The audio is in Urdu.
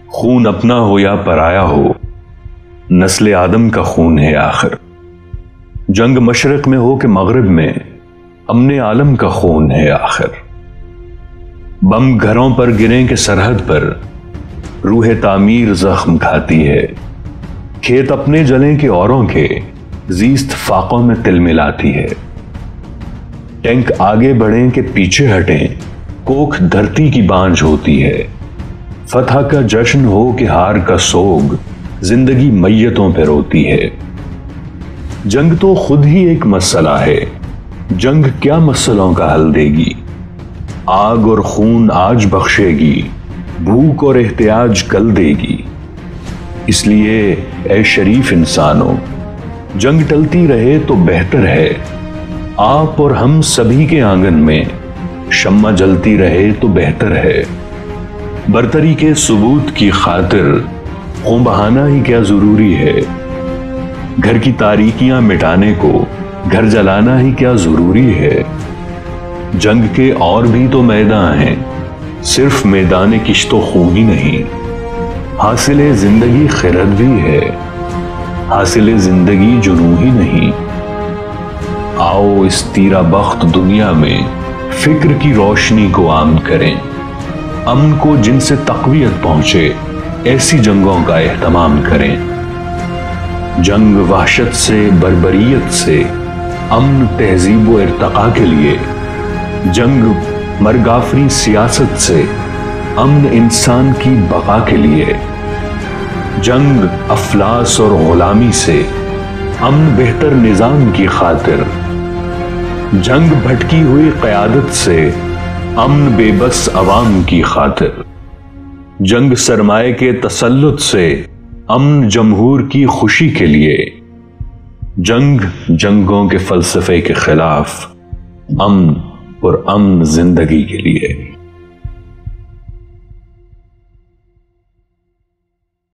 خون اپنا ہو یا پرایا ہو، نسل آدم کا خون ہے آخر۔ جنگ مشرق میں ہو کہ مغرب میں، امن عالم کا خون ہے آخر۔ بم گھروں پر گریں کہ سرحد پر، روح تعمیر زخم کھاتی ہے۔ کھیت اپنے جلیں کہ اوروں کے، زیست فاقوں میں تل ملاتی ہے۔ ٹینک آگے بڑھیں کہ پیچھے ہٹیں، کوکھ دھرتی کی بانجھ ہوتی ہے۔ فتح کا جشن ہو کہ ہار کا سوگ، زندگی میتوں پہ روتی ہے۔ جنگ تو خود ہی ایک مسئلہ ہے، جنگ کیا مسئلوں کا حل دے گی؟ آگ اور خون آج بخشے گی، بھوک اور احتیاج کل دے گی۔ اس لیے اے شریف انسانوں، جنگ ٹلتی رہے تو بہتر ہے۔ آپ اور ہم سبھی کے آنگن میں شمع جلتی رہے تو بہتر ہے۔ برتری کے ثبوت کی خاطر خون بہانا ہی کیا ضروری ہے؟ گھر کی تاریکیاں مٹانے کو گھر جلانا ہی کیا ضروری ہے؟ جنگ کے اور بھی تو میدان ہیں، صرف میدان کشت و خون ہی نہیں۔ حاصل زندگی خرد بھی ہے، حاصل زندگی جنون ہی نہیں۔ آؤ اس تیرا بخت دنیا میں فکر کی روشنی کو عام کریں، امن کو جن سے تقویت پہنچے ایسی جنگوں کا اہتمام کریں۔ جنگ وحشت سے، بربریت سے، امن تہذیب و ارتقاء کے لیے۔ جنگ مرگافری سیاست سے، امن انسان کی بقا کے لیے۔ جنگ افلاس اور غلامی سے، امن بہتر نظام کی خاطر۔ جنگ بھٹکی ہوئی قیادت سے، امن بے بس عوام کی خاطر۔ جنگ سرمائے کے تسلط سے، امن جمہور کی خوشی کے لیے۔ جنگ جنگوں کے فلسفے کے خلاف، امن اور امن زندگی کے لیے۔